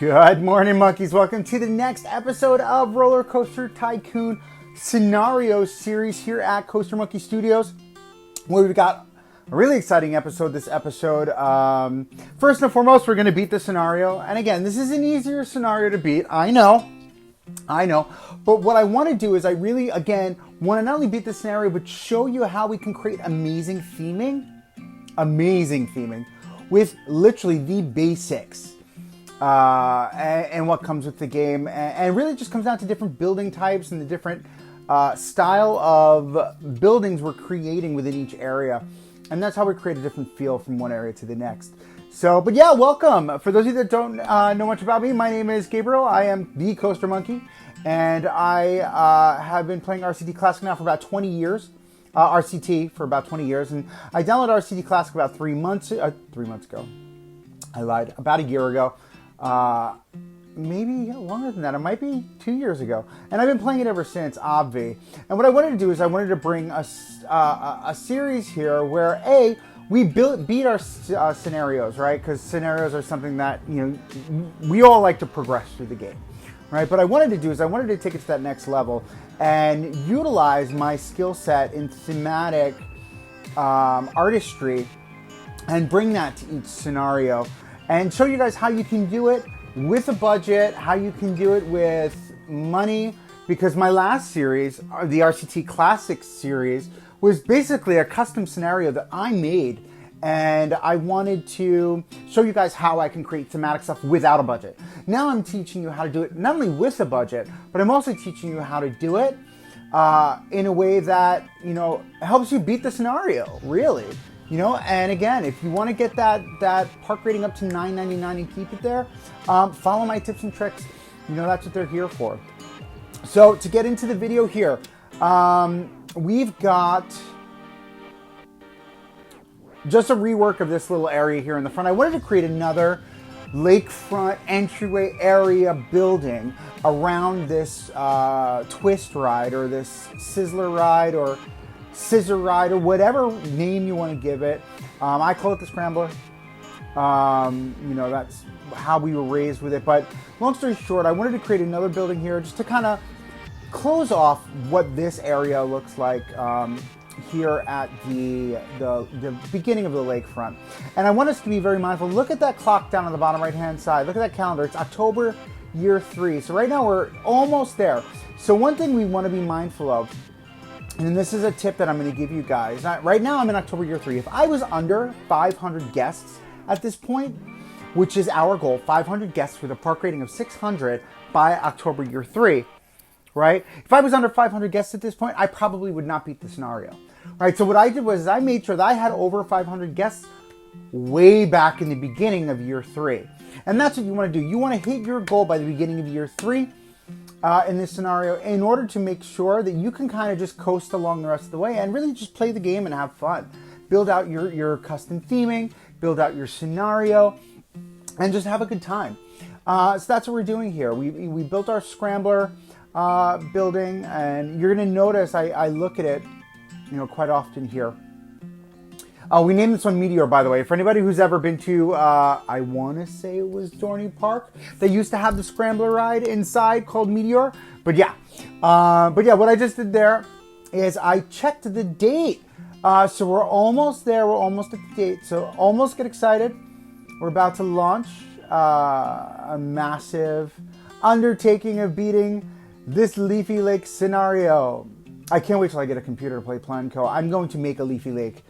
Good morning, monkeys. Welcome to the next episode of Roller Coaster Tycoon Scenario series here at Coaster Monkey Studios, where we've got a really exciting episode this episode. First and foremost, we're going to beat the scenario. And again, this is an easier scenario to beat. I know. But what I want to do is I really, again, want to not only beat the scenario, but show you how we can create amazing theming with literally the basics. And what comes with the game, and really just comes down to different building types and the different style of buildings we're creating within each area, and that's how we create a different feel from one area to the next. So, but yeah, welcome. For those of you that don't know much about me, my name is Gabriel. I am the Coaster Monkey, and I have been playing RCT Classic now for about 20 years. RCT for about 20 years, and I downloaded RCT Classic about 3 months ago. I lied. About a year ago. Maybe longer than that. It might be 2 years ago. And I've been playing it ever since, obvi. And what I wanted to do is I wanted to bring a series here where, we beat our scenarios, right? Because scenarios are something that, we all like to progress through the game, right? But what I wanted to do is I wanted to take it to that next level and utilize my skill set in thematic artistry and bring that to each scenario. And show you guys how you can do it with a budget, how you can do it with money, because my last series, the RCT Classic series, was basically a custom scenario that I made, and I wanted to show you guys how I can create thematic stuff without a budget. Now I'm teaching you how to do it not only with a budget, but I'm also teaching you how to do it in a way that, helps you beat the scenario, really. And again, if you want to get that park rating up to $9.99 and keep it there, follow my tips and tricks. That's what they're here for. So to get into the video here, we've got just a rework of this little area here in the front. I wanted to create another lakefront entryway area building around this twist ride, or this sizzler ride, or scissor ride, or whatever name you want to give it. I call it the Scrambler. That's how we were raised with it. But long story short, I wanted to create another building here just to kind of close off what this area looks like here at the beginning of the lakefront. And I want us to be very mindful. Look at that clock down on the bottom right hand side. Look at that calendar. It's October year 3. So right now we're almost there. So one thing we want to be mindful of, and this is a tip that I'm going to give you guys. Right now I'm in October year 3. If I was under 500 guests at this point, which is our goal, 500 guests with a park rating of 600 by October year 3, right? If I was under 500 guests at this point, I probably would not beat the scenario, right? So what I did was I made sure that I had over 500 guests way back in the beginning of year 3. And that's what you want to do. You want to hit your goal by the beginning of year 3. In this scenario, in order to make sure that you can kind of just coast along the rest of the way and really just play the game and have fun. Build out your custom theming, build out your scenario, and just have a good time. So that's what we're doing here. We built our Scrambler building, and you're going to notice I look at it, quite often here. We named this one Meteor, by the way. For anybody who's ever been to, I want to say it was Dorney Park, they used to have the Scrambler ride inside called Meteor. But yeah, what I just did there is I checked the date. So we're almost there. We're almost at the date. So almost get excited. We're about to launch a massive undertaking of beating this Leafy Lake scenario. I can't wait till I get a computer to play Planco. I'm going to make a Leafy Lake.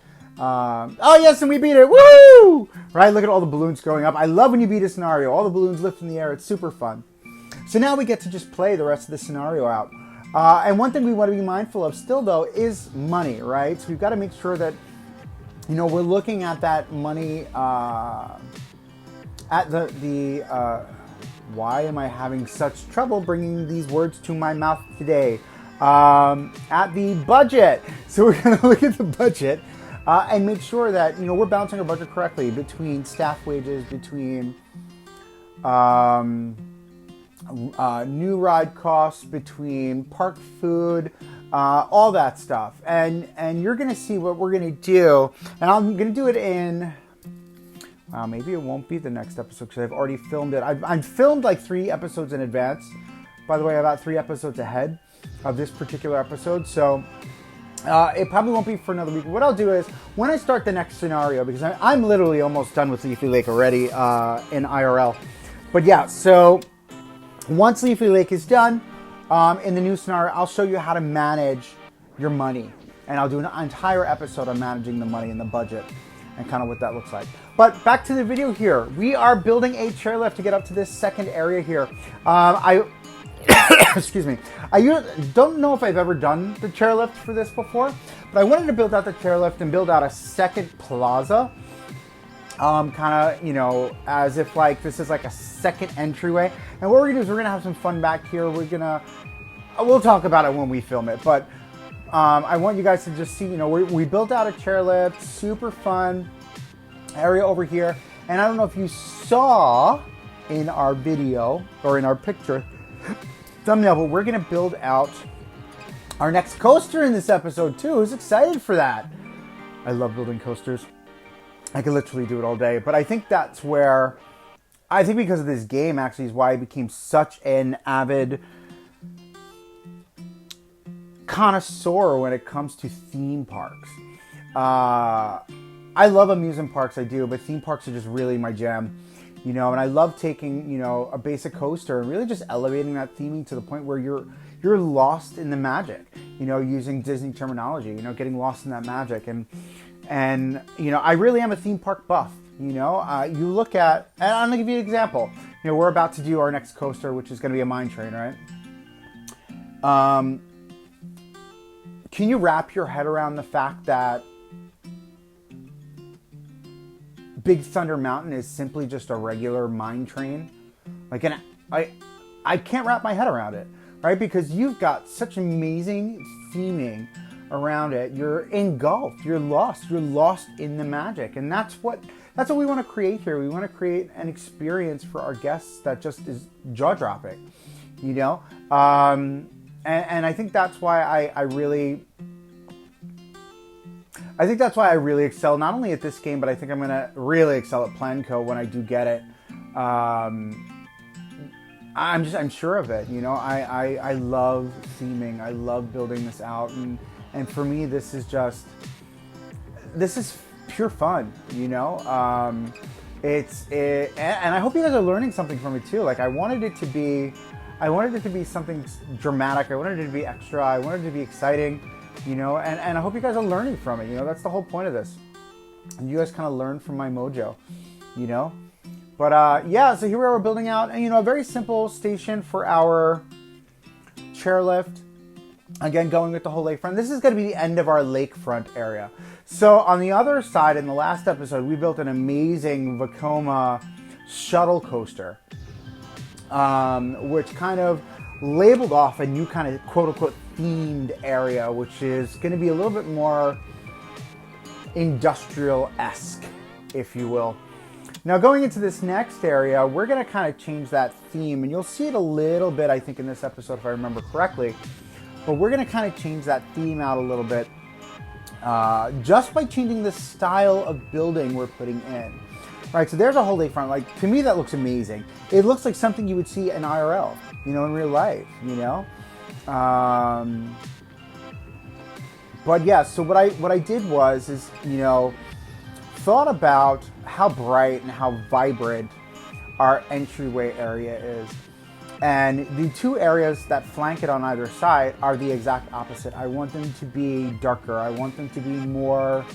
Oh yes, and we beat it! Woo! Right, look at all the balloons going up. I love when you beat a scenario. All the balloons lift in the air. It's super fun. So now we get to just play the rest of the scenario out. And one thing we want to be mindful of still, though, is money, right? So we've got to make sure that, we're looking at that money at why am I having such trouble bringing these words to my mouth today? At the budget. So we're going to look at the budget. And make sure that, we're balancing our budget correctly between staff wages, between new ride costs, between park food, all that stuff. And you're going to see what we're going to do. And I'm going to do it in Maybe it won't be the next episode because I've already filmed it. I've filmed like 3 episodes in advance. By the way, about 3 episodes ahead of this particular episode. So it probably won't be for another week. What I'll do is when I start the next scenario, because I'm literally almost done with Leafy Lake already in IRL. But yeah, so once Leafy Lake is done in the new scenario, I'll show you how to manage your money. And I'll do an entire episode on managing the money and the budget and kind of what that looks like. But back to the video here. We are building a chairlift to get up to this second area here. Excuse me. I don't know if I've ever done the chairlift for this before, but I wanted to build out the chairlift and build out a second plaza. Kind of, you know, as if like this is like a second entryway. And what we're gonna do is we're gonna have some fun back here. We'll talk about it when we film it, but I want you guys to just see, you know, we built out a chairlift, super fun area over here. And I don't know if you saw in our video or in our picture thumbnail, but we're going to build out our next coaster in this episode too. Who's excited for that? I love building coasters. I could literally do it all day, but I think that's where, I think because of this game actually is why I became such an avid connoisseur when it comes to theme parks. I love amusement parks, I do, but theme parks are just really my jam, you know. And I love taking, you know, a basic coaster and really just elevating that theming to the point where you're lost in the magic, you know, using Disney terminology, you know, getting lost in that magic. And you know, I really am a theme park buff, you know. You look at, and I'm gonna give you an example. You know, we're about to do our next coaster, which is gonna be a mine train, right? Can you wrap your head around the fact that Big Thunder Mountain is simply just a regular mine train? Like, and I can't wrap my head around it, right? Because you've got such amazing theming around it. You're engulfed, you're lost in the magic. And that's what we want to create here. We want to create an experience for our guests that just is jaw-dropping, you know? And I think that's why I really excel not only at this game, but I think I'm going to really excel at Planco when I do get it. I'm sure of it. You know, I love theming. I love building this out. And for me, this is pure fun, you know? And I hope you guys are learning something from it too. Like, I wanted it to be something dramatic. I wanted it to be extra. I wanted it to be exciting, you know, and I hope you guys are learning from it. You know, that's the whole point of this. And you guys kind of learn from my mojo, you know. But yeah, so here we are building out, you know, a very simple station for our chairlift. Again, going with the whole lakefront. This is going to be the end of our lakefront area. So on the other side, in the last episode, we built an amazing Vekoma shuttle coaster. Which kind of labeled off a new kind of quote-unquote themed area, which is going to be a little bit more industrial-esque, if you will. Now, going into this next area, we're going to kind of change that theme, and you'll see it a little bit, I think, in this episode, if I remember correctly. But we're going to kind of change that theme out a little bit just by changing the style of building we're putting in. Right, so there's a whole lakefront. Like, to me, that looks amazing. It looks like something you would see in IRL, you know, in real life, you know. But yeah, so what I did was, you know, thought about how bright and how vibrant our entryway area is. And the two areas that flank it on either side are the exact opposite. I want them to be darker. I want them to be more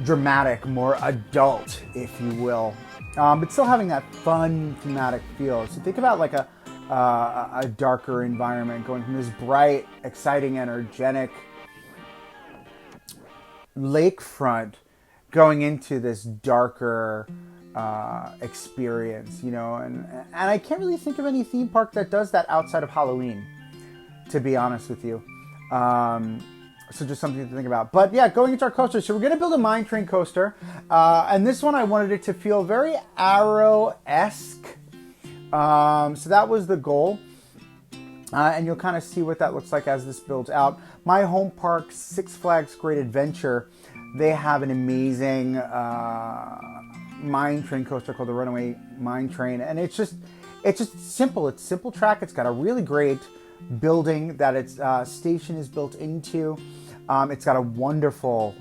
dramatic, more adult, if you will, but still having that fun thematic feel. So think about like a darker environment, going from this bright, exciting, energetic lakefront going into this darker experience, you know. And I can't really think of any theme park that does that outside of Halloween, to be honest with you. So just something to think about. But yeah, going into our coaster. So we're going to build a mine train coaster. And this one, I wanted it to feel very Arrow-esque. So that was the goal. And you'll kind of see what that looks like as this builds out. My home park, Six Flags Great Adventure, they have an amazing mine train coaster called the Runaway Mine Train, and it's just simple. It's simple track. It's got a really great building that its station is built into. It's got a wonderful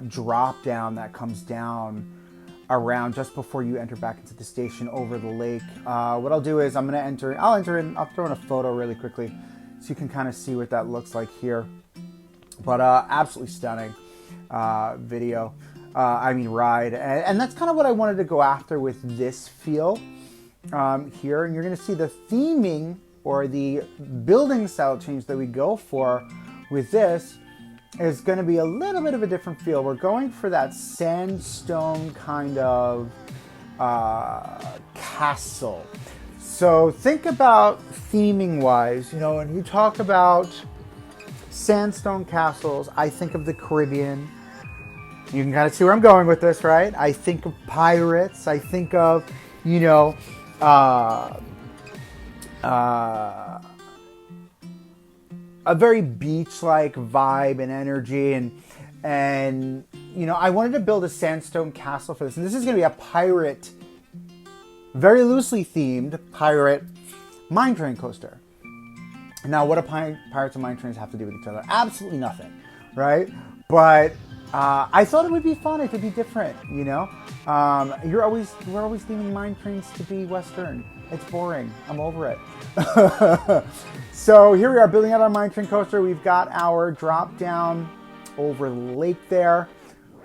drop down that comes down around just before you enter back into the station over the lake. What I'll do is I'll throw in a photo really quickly so you can kind of see what that looks like here. But absolutely stunning ride. And that's kind of what I wanted to go after with this feel here. And you're going to see the theming or the building style change that we go for with this is going to be a little bit of a different feel. We're going for that sandstone kind of castle. So think about theming wise, you know, when you talk about sandstone castles, I think of the Caribbean. You can kind of see where I'm going with this, right? I think of pirates. I think of, you know, a very beach-like vibe and energy, and you know, I wanted to build a sandstone castle for this, and this is going to be a pirate, very loosely themed pirate mine train coaster. Now, what do pirates and mine trains have to do with each other? Absolutely nothing, right? But I thought it would be fun. It would be different, you know. We're always theming mine trains to be Western. It's boring. I'm over it. So here we are building out our mine train coaster. We've got our drop down over the lake there,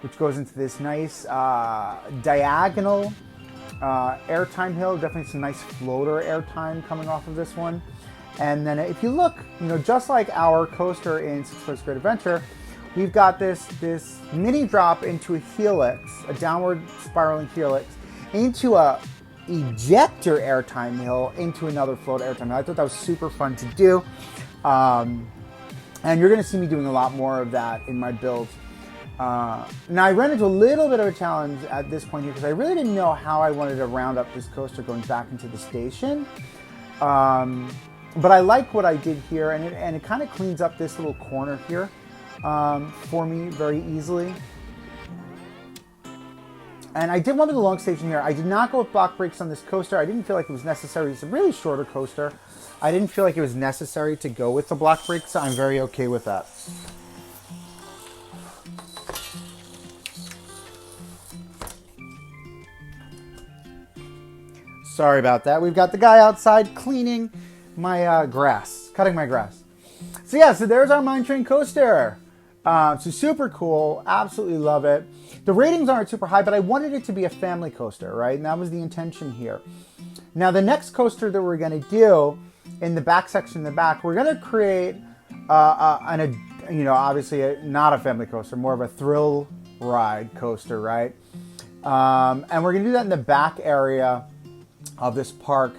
which goes into this nice diagonal airtime hill. Definitely some nice floater airtime coming off of this one. And then if you look, you know, just like our coaster in Six Flags Great Adventure, we've got this mini drop into a helix, a downward spiraling helix, into a ejector airtime hill, into another float airtime hill. I thought that was super fun to do. And you're going to see me doing a lot more of that in my builds. Now, I ran into a little bit of a challenge at this point here because I really didn't know how I wanted to round up this coaster going back into the station. But I like what I did here, and it kind of cleans up this little corner here for me very easily. And I did one with the long station here. I did not go with block brakes on this coaster. I didn't feel like it was necessary. It's a really shorter coaster. I didn't feel like it was necessary to go with the block brakes, so I'm very okay with that. Sorry about that. We've got the guy outside cleaning my grass, cutting my grass. So yeah, so there's our mine train coaster. So super cool. Absolutely love it. The ratings aren't super high, but I wanted it to be a family coaster, right? And that was the intention here. Now, the next coaster that we're going to do in the back section in the back, we're going to create, obviously not a family coaster, more of a thrill ride coaster, right? And we're going to do that in the back area of this park.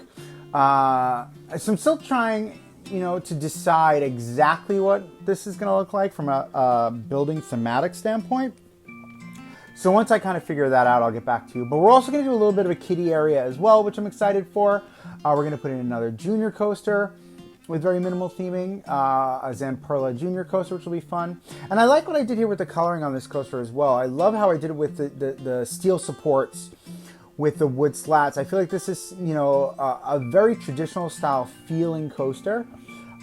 So I'm still trying, you know, to decide exactly what this is going to look like from a building thematic standpoint. So once I kind of figure that out, I'll get back to you. But we're also going to do a little bit of a kiddie area as well, which I'm excited for. We're going to put in another junior coaster with very minimal theming, a Zamperla junior coaster, which will be fun. And I like what I did here with the coloring on this coaster as well. I love how I did it with the steel supports with the wood slats. I feel like this is, you know, a very traditional style feeling coaster.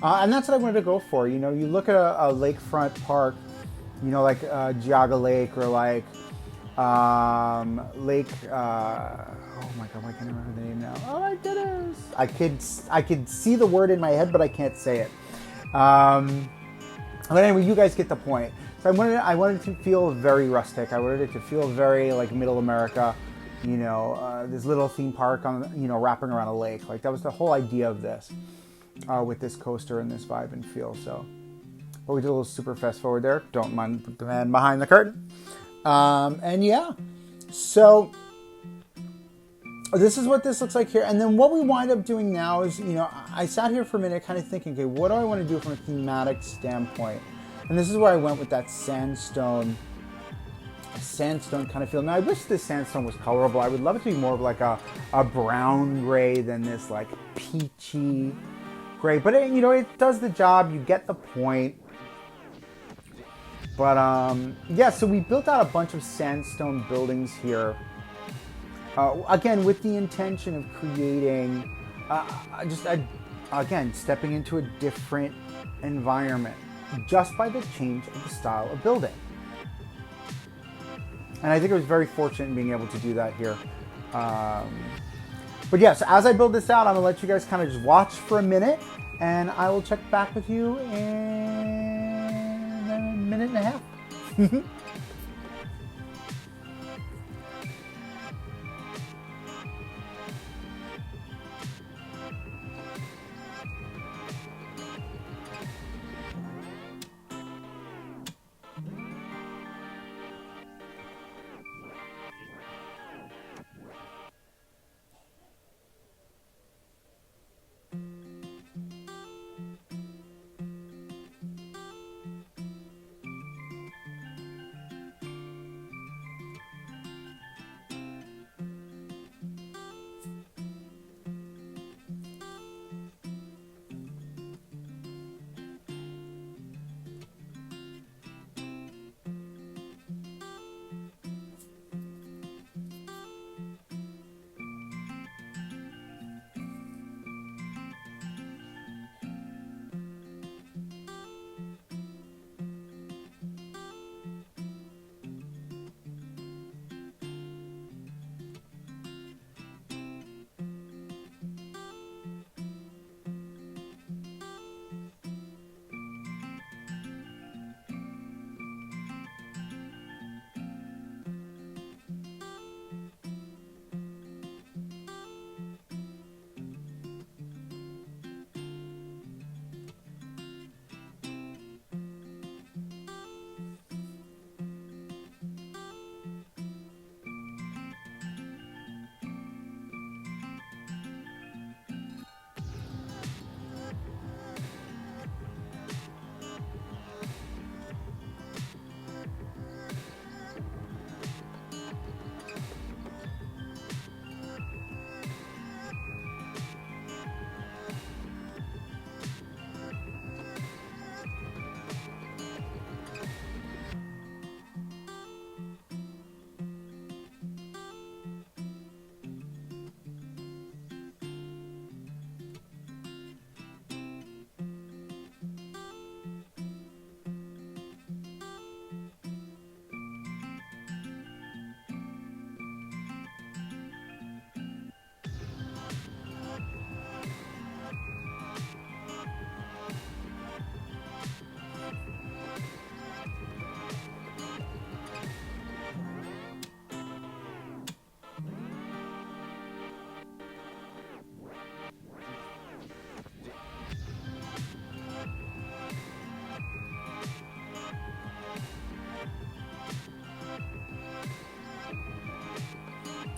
And that's what I wanted to go for. You know, you look at a lakefront park, you know, like Geauga Lake or like Lake, oh my God, why can't I remember the name now? Oh my goodness. I could see the word in my head, but I can't say it. But anyway, you guys get the point. So I wanted it to feel very rustic. I wanted it to feel very like middle America, you know, this little theme park on, you know, wrapping around a lake. Like that was the whole idea of this, with this coaster and this vibe and feel. So, but we did a little super fast forward there. Don't mind the man behind the curtain. And yeah, so this is what this looks like here. And then what we wind up doing now is, you know, I sat here for a minute kind of thinking, okay, what do I want to do from a thematic standpoint? And this is where I went with that sandstone kind of feel. Now, I wish this sandstone was colorable. I would love it to be more of like a brown gray than this like peachy gray. But, you know, it does the job. You get the point. But yeah, so we built out a bunch of sandstone buildings here. Again, with the intention of creating again, stepping into a different environment just by the change of the style of building. And I think I was very fortunate in being able to do that here. But yes, as I build this out, I'm gonna let you guys kind of just watch for a minute, and I will check back with you in a minute and a half.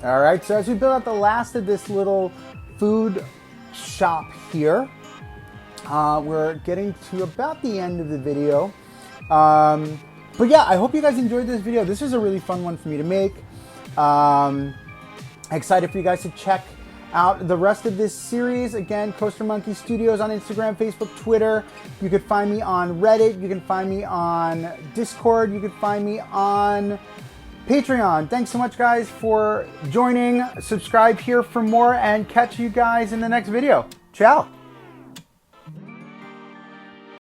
All right, so as we build out the last of this little food shop here, we're getting to about the end of the video. But yeah, I hope you guys enjoyed this video. This was a really fun one for me to make. Excited for you guys to check out the rest of this series. Again, Coaster Monkey Studios on Instagram, Facebook, Twitter. You could find me on Reddit. You can find me on Discord. You can find me on Patreon. Thanks so much, guys, for joining. Subscribe here for more, and catch you guys in the next video. Ciao.